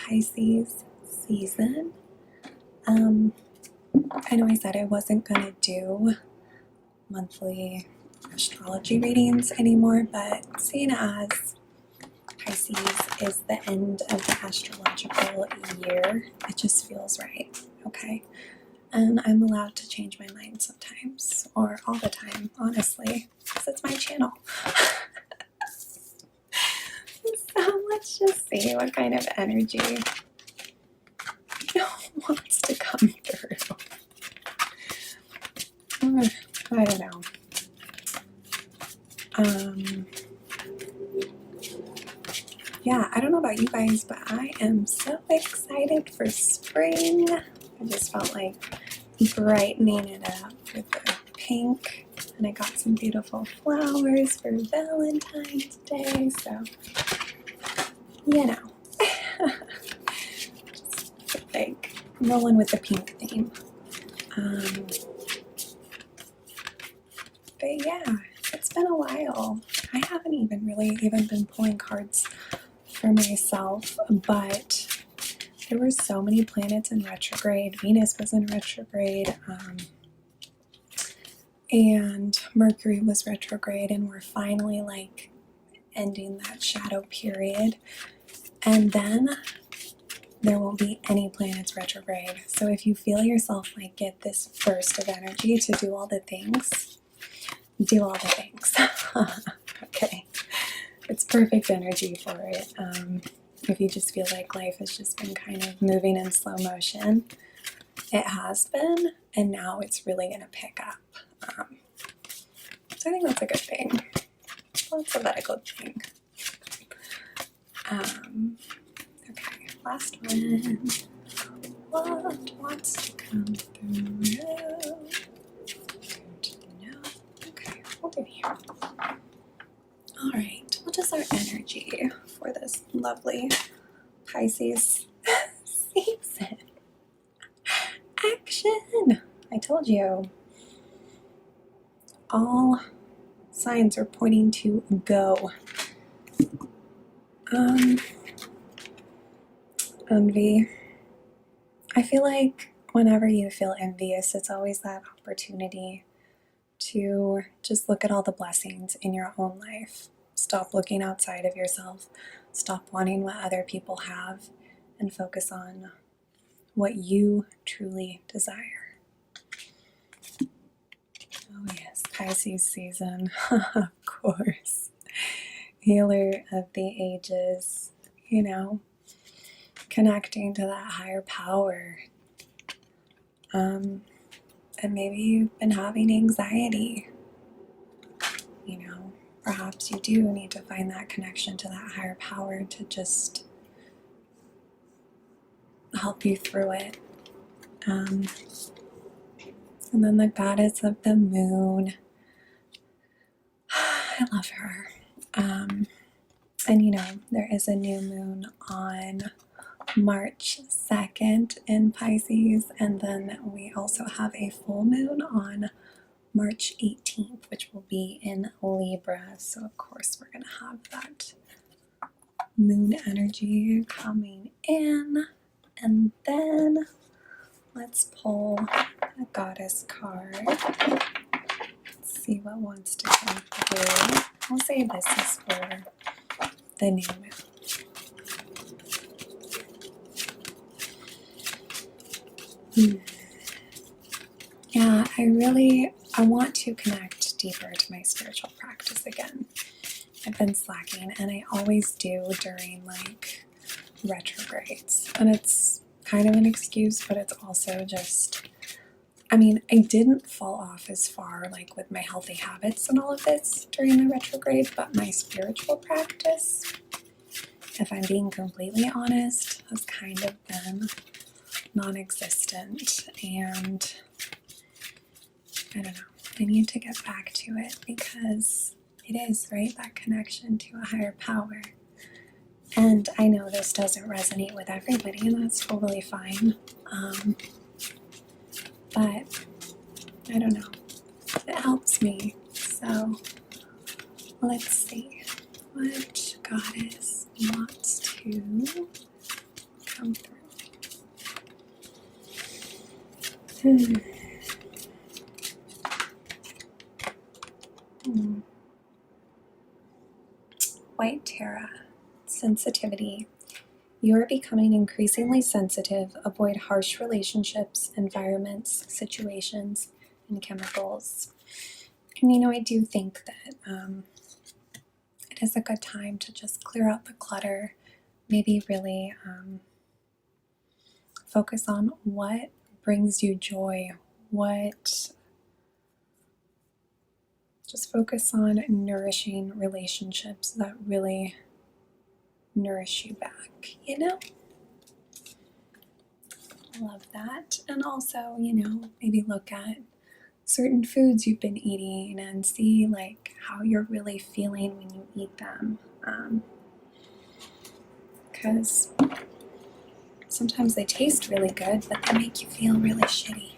Pisces season. I know I said I wasn't going to do monthly astrology readings anymore, but seeing as Pisces is the end of the astrological year, it just feels right, okay? And I'm allowed to change my mind sometimes, or all the time, honestly, because it's my channel. So let's just see what kind of energy wants to come through. I don't know. Yeah, I don't know about you guys, but I am so excited for spring. I just felt like brightening it up with the pink, and I got some beautiful flowers for Valentine's Day, so you know, just like rolling with the pink theme. But yeah, it's been a while. I haven't even really been pulling cards for myself, but there were so many planets in retrograde. Venus was in retrograde, and Mercury was retrograde, and we're finally like ending that shadow period. And then there won't be any planets retrograde. So if you feel yourself like get this burst of energy to do all the things, do all the things. Okay. It's perfect energy for it. If you just feel like life has just been kind of moving in slow motion, it has been, and now it's really going to pick up. So I think that's a good thing. Well, it's a medical thing. Okay, last one. What wants to come through? No. Okay, we'll do here. Alright, what is our energy for this lovely Pisces season? Action! I told you. All signs are pointing to go. Envy. I feel like whenever you feel envious, it's always that opportunity to just look at all the blessings in your own life. Stop looking outside of yourself. Stop wanting what other people have and focus on what you truly desire. Oh yes, Pisces season, of course. Healer of the ages, connecting to that higher power. And maybe you've been having anxiety. Perhaps you do need to find that connection to that higher power to just help you through it. And then the goddess of the moon. I love her. And there is a new moon on March 2nd in Pisces, and then we also have a full moon on March 18th, which will be in Libra. So of course we're going to have that moon energy coming in. And then let's pull a goddess card. Let's see what wants to come through. I'll say this is for the new moon. Yeah, I want to connect deeper to my spiritual practice again. I've been slacking, and I always do during like retrogrades. And it's kind of an excuse, but it's also just, I didn't fall off as far like with my healthy habits and all of this during the retrograde, but my spiritual practice, if I'm being completely honest, has kind of been non-existent, and I don't know, I need to get back to it because it is, right, that connection to a higher power. And I know this doesn't resonate with everybody, and that's totally fine. But I don't know, it helps me. So let's see what goddess wants to come through. White Terra, sensitivity. You are becoming increasingly sensitive. Avoid harsh relationships, environments, situations, and chemicals. And I do think that it is a good time to just clear out the clutter, maybe really focus on what brings you joy, just focus on nourishing relationships that really nourish you back, I love that. And also, maybe look at certain foods you've been eating and see like how you're really feeling when you eat them. Because sometimes they taste really good, but they make you feel really shitty,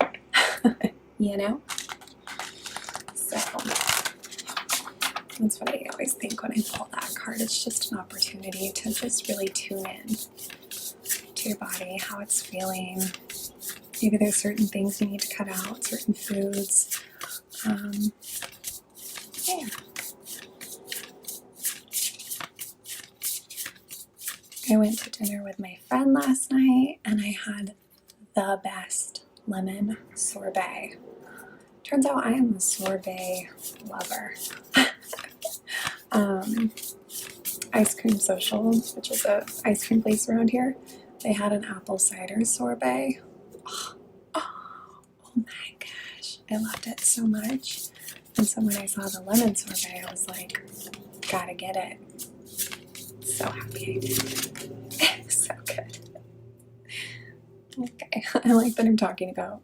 So that's what I always think when I pull that card. It's just an opportunity to just really tune in to your body, how it's feeling. Maybe there's certain things you need to cut out, certain foods. Yeah. I went to dinner with my friend last night and I had the best lemon sorbet. Turns out I am a sorbet lover. Ice Cream Social, which is a ice cream place around here, they had an apple cider sorbet. Oh my gosh, I loved it so much. And so when I saw the lemon sorbet, I was like, gotta get it. So happy I did. So good. Okay, I like that I'm talking about.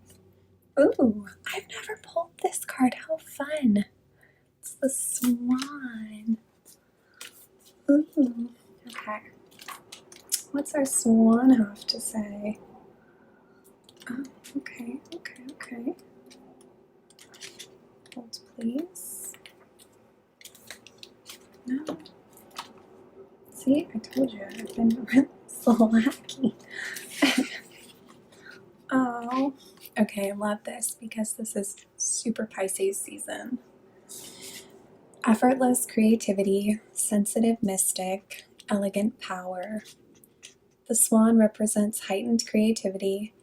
Ooh, I've never pulled this card. How fun. It's the Swan. Ooh, okay. What's our Swan have to say? Oh, okay. Hold, please. No. See, I told you, I've been really slacking. Oh, okay, I love this because this is super Pisces season. Effortless creativity, sensitive mystic, elegant power. The swan represents heightened creativity.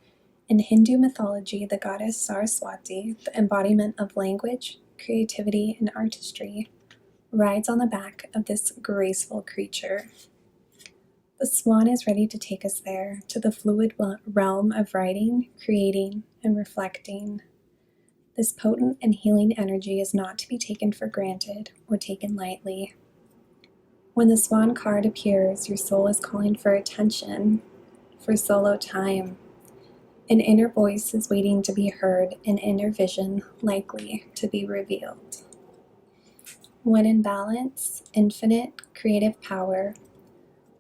In Hindu mythology, the goddess Saraswati, the embodiment of language, creativity, and artistry, rides on the back of this graceful creature. The swan is ready to take us there, to the fluid realm of writing, creating, and reflecting. This potent and healing energy is not to be taken for granted or taken lightly. When the swan card appears, your soul is calling for attention, for solo time. An inner voice is waiting to be heard, an inner vision likely to be revealed. When in balance, infinite creative power.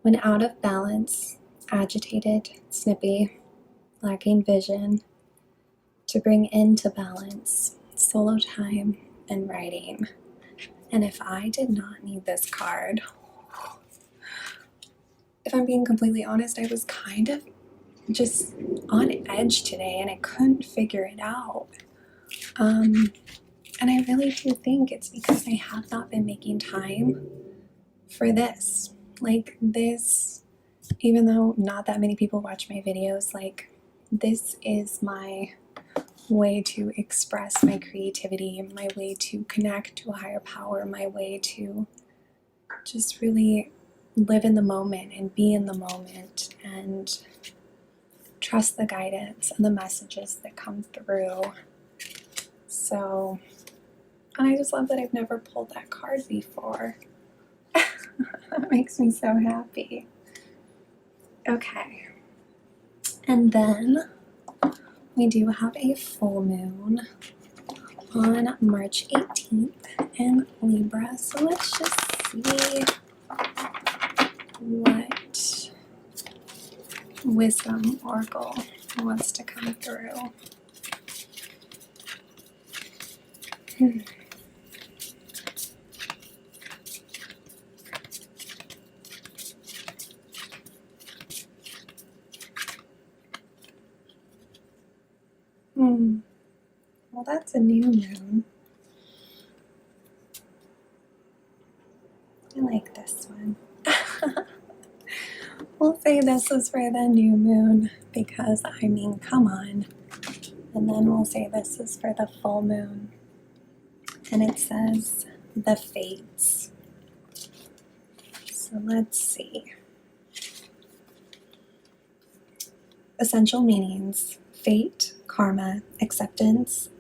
When out of balance, agitated, snippy, lacking vision. To bring into balance, solo time and writing. And if I did not need this card, if I'm being completely honest, I was kind of just on edge today and I couldn't figure it out. And I really do think it's because I have not been making time for this. Like this, even though not that many people watch my videos, like this is my way to express my creativity, my way to connect to a higher power, my way to just really live in the moment and be in the moment and trust the guidance and the messages that come through. So, and I just love that I've never pulled that card before. That makes me so happy. Okay. And then we do have a full moon on March 18th in Libra. So let's just see what Wisdom Oracle wants to come through. Well, that's a new moon. I like this one. We'll say this is for the new moon because, I mean, come on. And then we'll say this is for the full moon. And it says the fates. So let's see. Essential meanings: fate, karma, acceptance,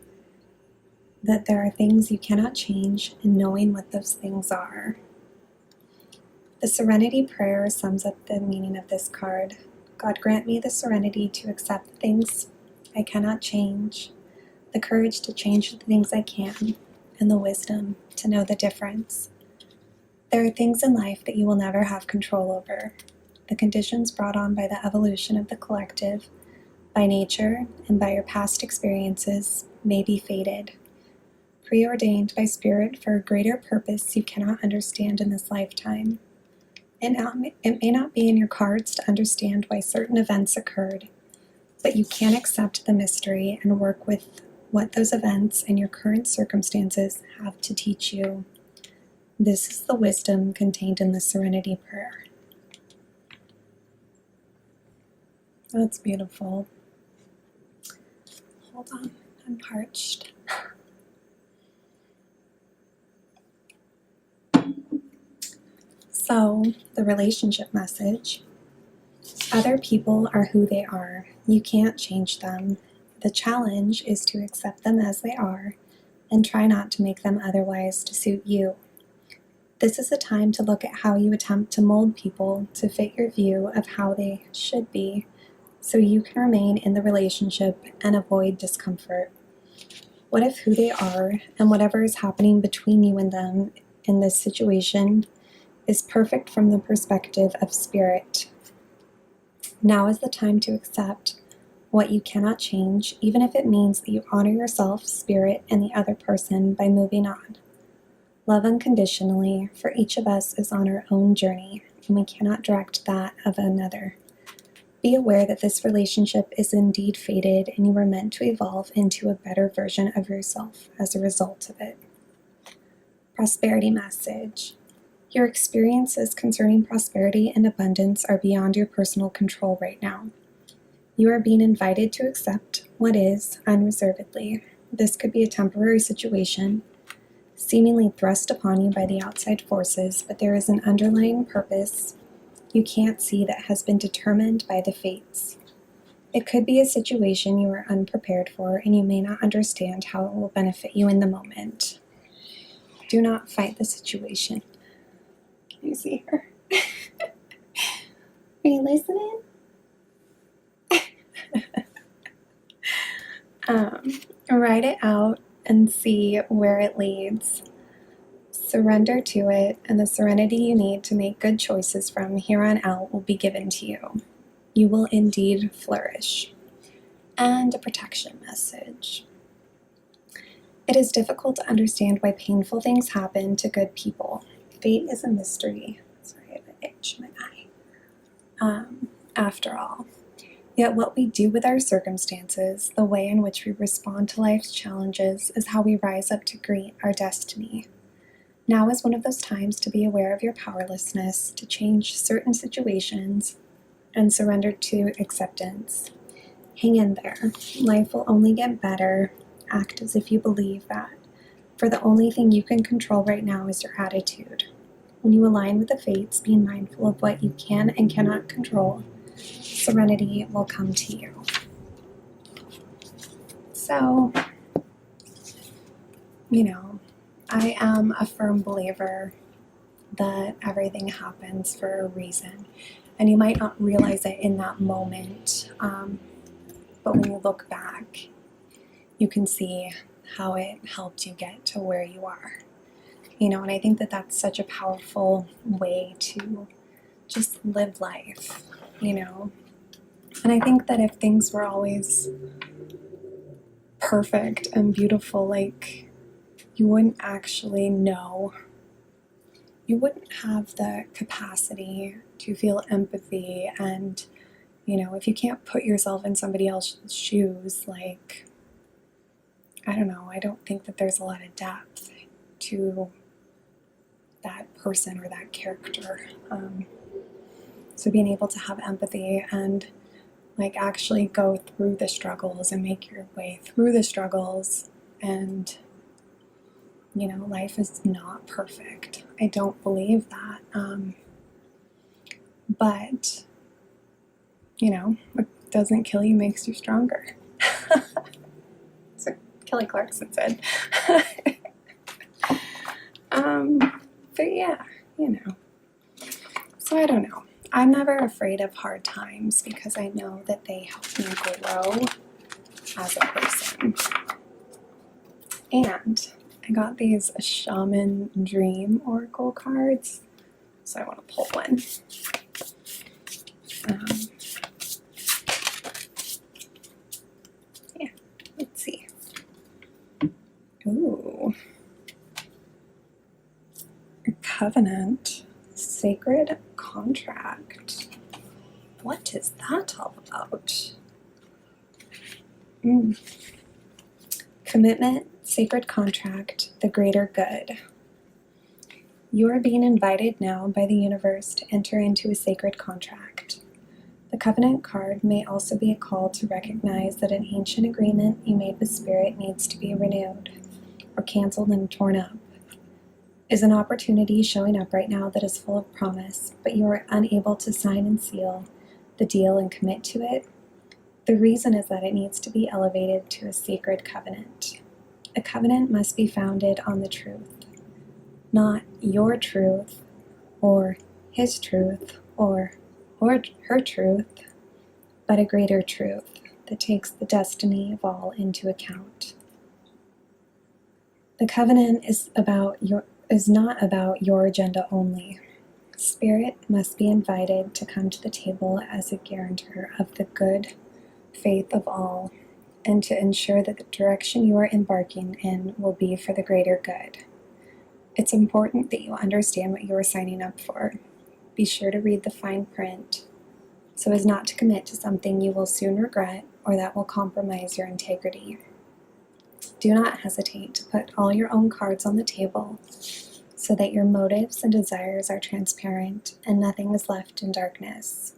that there are things you cannot change, and knowing what those things are. The Serenity Prayer sums up the meaning of this card. God, grant me the serenity to accept things I cannot change, the courage to change the things I can, and the wisdom to know the difference. There are things in life that you will never have control over. The conditions brought on by the evolution of the collective, by nature, and by your past experiences may be fated, preordained by spirit for a greater purpose you cannot understand in this lifetime. It may not be in your cards to understand why certain events occurred, but you can accept the mystery and work with what those events and your current circumstances have to teach you. This is the wisdom contained in the Serenity Prayer. That's beautiful. Hold on, I'm parched. So, the relationship message. Other people are who they are. You can't change them. The challenge is to accept them as they are and try not to make them otherwise to suit you. This is a time to look at how you attempt to mold people to fit your view of how they should be, so you can remain in the relationship and avoid discomfort. What if who they are and whatever is happening between you and them in this situation is perfect from the perspective of spirit? Now is the time to accept what you cannot change, even if it means that you honor yourself, spirit, and the other person by moving on. Love unconditionally, for each of us is on our own journey, and we cannot direct that of another. Be aware that this relationship is indeed fated, and you are meant to evolve into a better version of yourself as a result of it. Prosperity message. Your experiences concerning prosperity and abundance are beyond your personal control right now. You are being invited to accept what is unreservedly. This could be a temporary situation, seemingly thrust upon you by the outside forces, but there is an underlying purpose you can't see that has been determined by the fates. It could be a situation you are unprepared for, and you may not understand how it will benefit you in the moment. Do not fight the situation. Can you see her? Are you listening? Write it out and see where it leads. Surrender to it, and the serenity you need to make good choices from here on out will be given to you. You will indeed flourish. And a protection message. It is difficult to understand why painful things happen to good people. Fate is a mystery. Sorry, I have an itch in my eye. After all. Yet what we do with our circumstances, the way in which we respond to life's challenges, is how we rise up to greet our destiny. Now is one of those times to be aware of your powerlessness, to change certain situations, and surrender to acceptance. Hang in there. Life will only get better. Act as if you believe that. For the only thing you can control right now is your attitude. When you align with the fates, being mindful of what you can and cannot control, serenity will come to you. So, I am a firm believer that everything happens for a reason. And you might not realize it in that moment, but when you look back, you can see how it helped you get to where you are. And I think that that's such a powerful way to just live life, And I think that if things were always perfect and beautiful, you wouldn't actually know. You wouldn't have the capacity to feel empathy, and, if you can't put yourself in somebody else's shoes, I don't know, I don't think that there's a lot of depth to that person or that character. So being able to have empathy and like actually go through the struggles and make your way through the struggles, and life is not perfect. I don't believe that. But what doesn't kill you makes you stronger. That's what Kelly Clarkson said. But yeah, so I don't know. I'm never afraid of hard times because I know that they help me grow as a person. And I got these Shaman Dream Oracle cards, so I want to pull one. Yeah, let's see. Ooh. Covenant, Sacred Contract. What is that all about? Commitment, sacred contract, the greater good. You are being invited now by the universe to enter into a sacred contract. The Covenant card may also be a call to recognize that an ancient agreement you made with Spirit needs to be renewed, or canceled and torn up. Is an opportunity showing up right now that is full of promise, but you are unable to sign and seal the deal and commit to it? The reason is that it needs to be elevated to a sacred covenant. A covenant must be founded on the truth, not your truth, or his truth, or her truth, but a greater truth that takes the destiny of all into account. The covenant is not about your agenda only. Spirit must be invited to come to the table as a guarantor of the good faith of all, and to ensure that the direction you are embarking in will be for the greater good. It's important that you understand what you are signing up for. Be sure to read the fine print so as not to commit to something you will soon regret or that will compromise your integrity. Do not hesitate to put all your own cards on the table so that your motives and desires are transparent and nothing is left in darkness.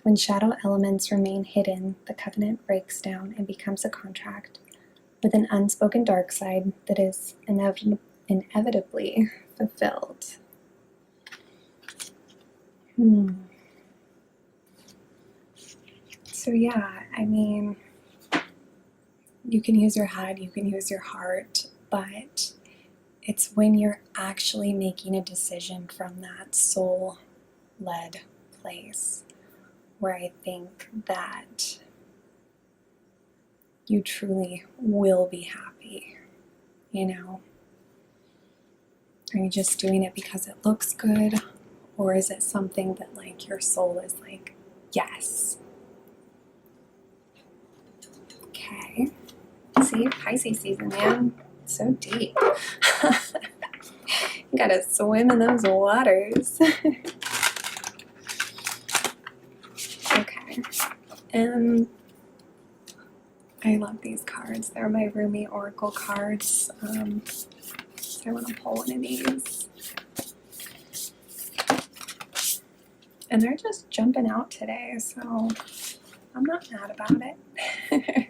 When shadow elements remain hidden, the covenant breaks down and becomes a contract with an unspoken dark side that is inevitably fulfilled. So yeah, I mean, you can use your head, you can use your heart, but it's when you're actually making a decision from that soul-led place where I think that you truly will be happy, Are you just doing it because it looks good? Or is it something that like your soul is like, yes? Okay. See, Pisces season, man. So deep. You gotta swim in those waters. Okay. And I love these cards. They're my Rumi Oracle cards. So I want to pull one of these. And they're just jumping out today, so I'm not mad about it.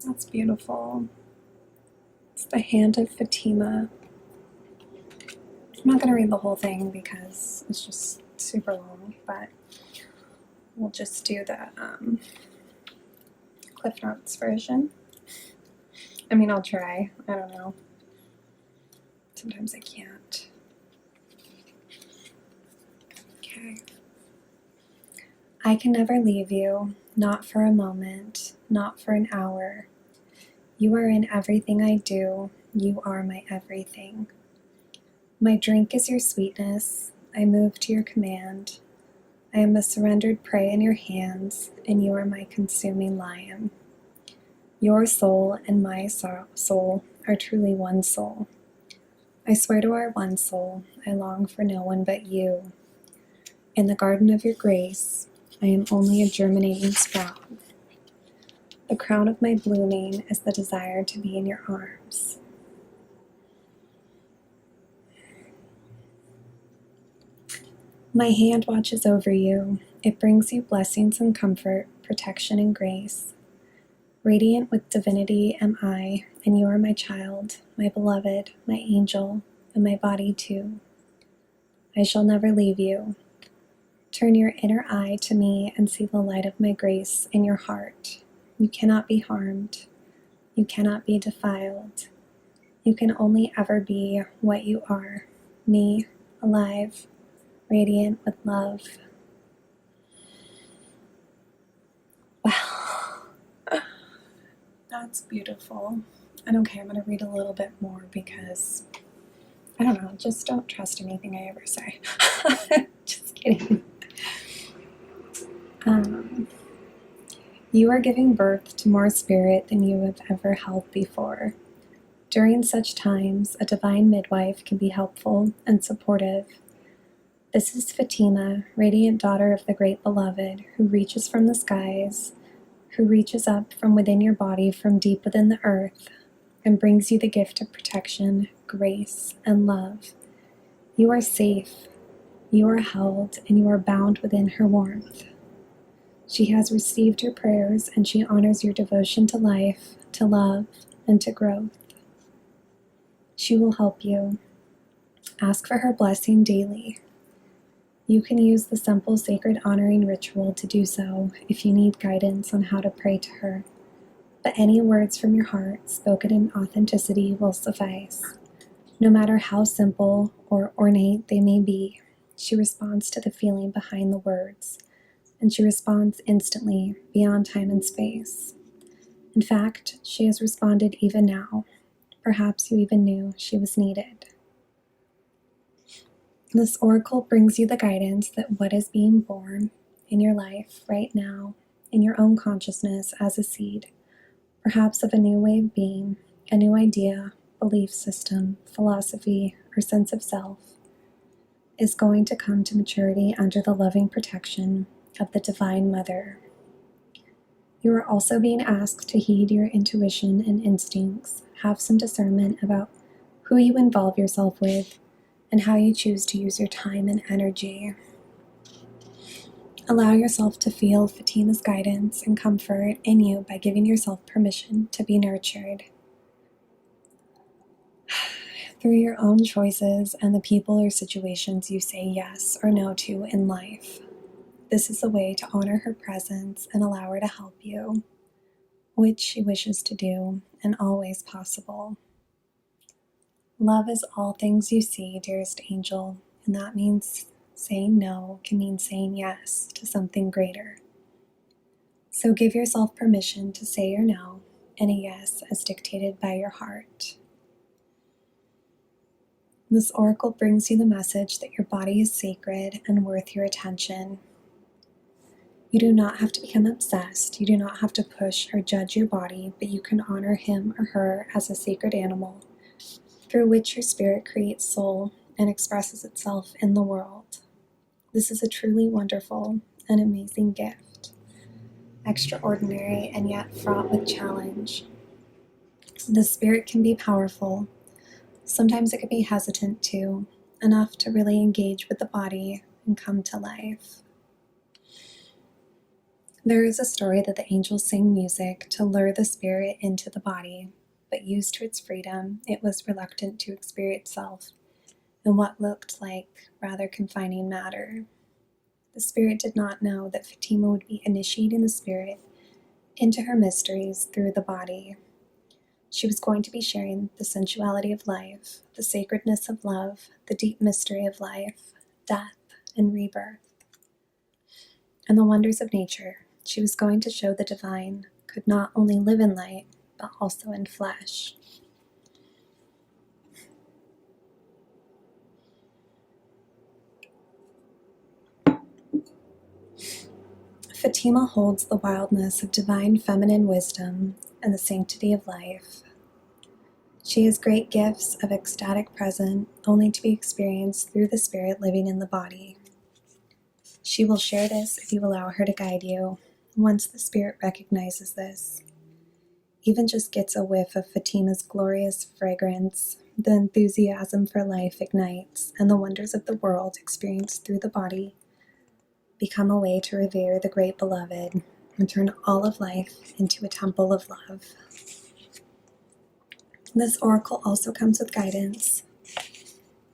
That's beautiful. It's the Hand of Fatima. I'm not going to read the whole thing because it's just super long, but we'll just do the Cliff Notes version. I mean, I'll try. I don't know. Sometimes I can't. Okay. I can never leave you, not for a moment, not for an hour. You are in everything I do. You are my everything. My drink is your sweetness. I move to your command. I am a surrendered prey in your hands, and you are my consuming lion. Your soul and my soul are truly one soul. I swear to our one soul, I long for no one but you. In the garden of your grace, I am only a germinating sprout. The crown of my blooming is the desire to be in your arms. My hand watches over you. It brings you blessings and comfort, protection and grace. Radiant with divinity am I, and you are my child, my beloved, my angel, and my body too. I shall never leave you. Turn your inner eye to me and see the light of my grace in your heart. You cannot be harmed. You cannot be defiled. You can only ever be what you are, me, alive, radiant with love. Wow, that's beautiful. And okay, I'm going to read a little bit more because, I don't know, just don't trust anything I ever say. Just kidding. You are giving birth to more spirit than you have ever held before. During such times, a divine midwife can be helpful and supportive. This is Fatima, radiant daughter of the great beloved, who reaches from the skies, who reaches up from within your body from deep within the earth, and brings you the gift of protection, grace, and love. You are safe, you are held, and you are bound within her warmth. She has received your prayers, and she honors your devotion to life, to love, and to growth. She will help you. Ask for her blessing daily. You can use the simple sacred honoring ritual to do so if you need guidance on how to pray to her. But any words from your heart, spoken in authenticity, will suffice. No matter how simple or ornate they may be, she responds to the feeling behind the words, and she responds instantly, beyond time and space. In fact, she has responded even now. Perhaps you even knew she was needed. This oracle brings you the guidance that what is being born in your life right now, in your own consciousness as a seed, perhaps of a new way of being, a new idea, belief system, philosophy, or sense of self, is going to come to maturity under the loving protection of the Divine Mother. You are also being asked to heed your intuition and instincts, have some discernment about who you involve yourself with, and how you choose to use your time and energy. Allow yourself to feel Fatima's guidance and comfort in you by giving yourself permission to be nurtured. Through your own choices and the people or situations you say yes or no to in life. This is a way to honor her presence and allow her to help you, which she wishes to do and always possible. Love is all things you see, dearest angel, and that means saying no can mean saying yes to something greater. So give yourself permission to say your no and a yes as dictated by your heart. This oracle brings you the message that your body is sacred and worth your attention. You do not have to become obsessed. You do not have to push or judge your body, but you can honor him or her as a sacred animal through which your spirit creates soul and expresses itself in the world. This is a truly wonderful and amazing gift, extraordinary and yet fraught with challenge. The spirit can be powerful. Sometimes it can be hesitant too, enough to really engage with the body and come to life. There is a story that the angels sing music to lure the spirit into the body, but used to its freedom, it was reluctant to experience itself in what looked like rather confining matter. The spirit did not know that Fatima would be initiating the spirit into her mysteries through the body. She was going to be sharing the sensuality of life, the sacredness of love, the deep mystery of life, death, and rebirth, and the wonders of nature. She was going to show the divine could not only live in light, but also in flesh. Fatima holds the wildness of divine feminine wisdom and the sanctity of life. She has great gifts of ecstatic presence, only to be experienced through the spirit living in the body. She will share this if you allow her to guide you, once the spirit recognizes this. even just gets a whiff of Fatima's glorious fragrance, the enthusiasm for life ignites, and the wonders of the world experienced through the body become a way to revere the great beloved and turn all of life into a temple of love. This oracle also comes with guidance.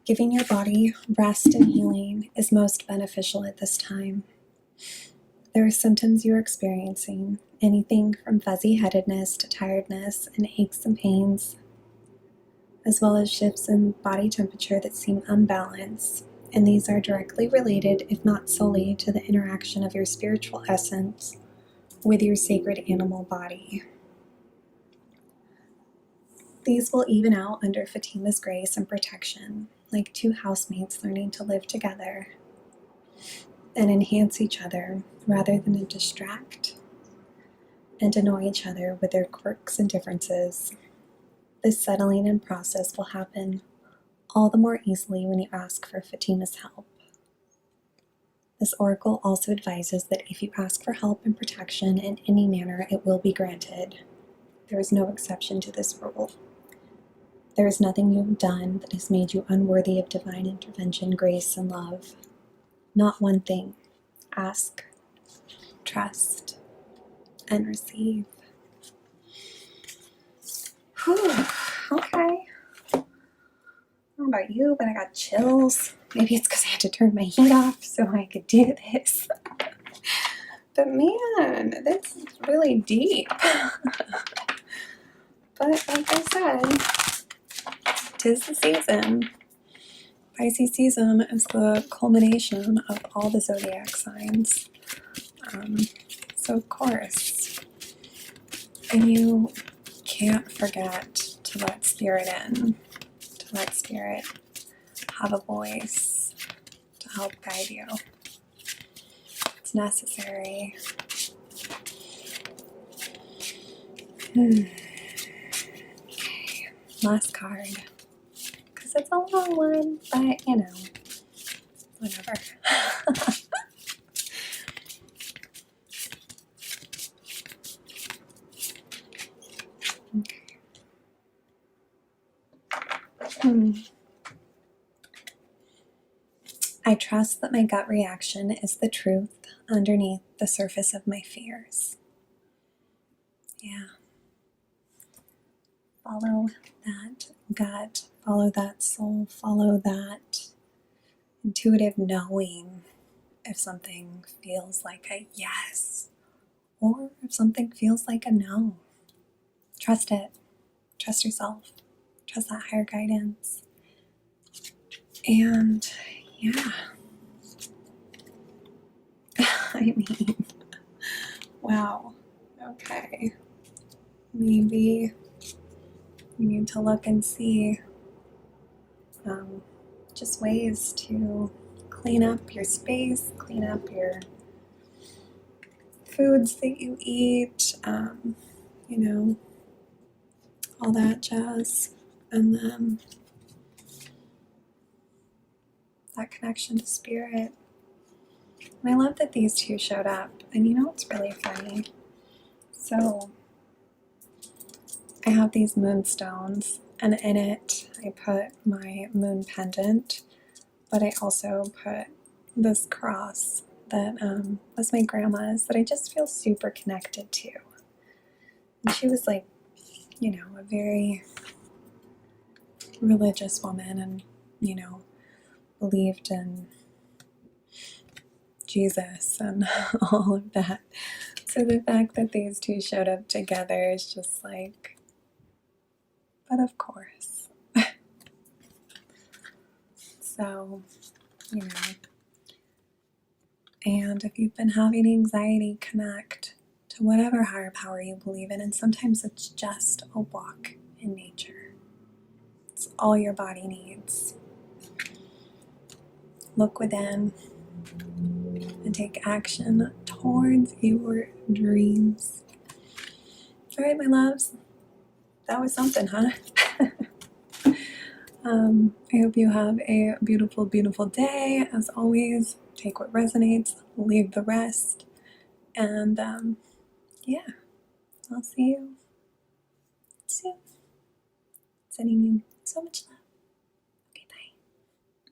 Giving your body rest and healing is most beneficial at this time. There are symptoms you are experiencing, anything from fuzzy-headedness to tiredness and aches and pains, as well as shifts in body temperature that seem unbalanced, and these are directly related, if not solely, to the interaction of your spiritual essence with your sacred animal body. These will even out under Fatima's grace and protection, like two housemates learning to live together and enhance each other rather than to distract and annoy each other with their quirks and differences. This settling in process will happen all the more easily when you ask for Fatima's help. This oracle also advises that if you ask for help and protection in any manner, it will be granted. There is no exception to this rule. There is nothing you have done that has made you unworthy of divine intervention, grace, and love. Not one thing. Ask, trust, and receive. Whew, okay. I don't know about you, but I got chills. Maybe it's because I had to turn my heat off so I could do this. But man, this is really deep. But like I said, 'tis the season. Pisces season is the culmination of all the zodiac signs. So of course, and you can't forget to let spirit in, to let spirit have a voice to help guide you. It's necessary. Okay, last card. Because it's a long one, but you know, whatever. Okay. I trust that my gut reaction is the truth underneath the surface of my fears. Yeah. Follow that gut, follow that soul, follow that intuitive knowing if something feels like a yes or if something feels like a no. Trust it. Trust yourself. Trust that higher guidance. And yeah. I mean, wow. Okay. Maybe you need to look and see just ways to clean up your space, clean up your foods that you eat, you know, all that jazz. And then that connection to spirit. And I love that these two showed up. And you know what's really funny? So I have these moonstones, and in it I put my moon pendant, but I also put this cross that was my grandma's that I just feel super connected to. And she was like, you know, a very religious woman and, you know, believed in Jesus and all of that. So the fact that these two showed up together is just like, but of course. So, you know, and if you've been having anxiety, connect to whatever higher power you believe in. And sometimes it's just a walk in nature. It's all your body needs. Look within and take action towards your dreams. All right, my loves. That was something, huh? I hope you have a beautiful, beautiful day. As always, take what resonates, leave the rest. And yeah, I'll see you sending you so much love.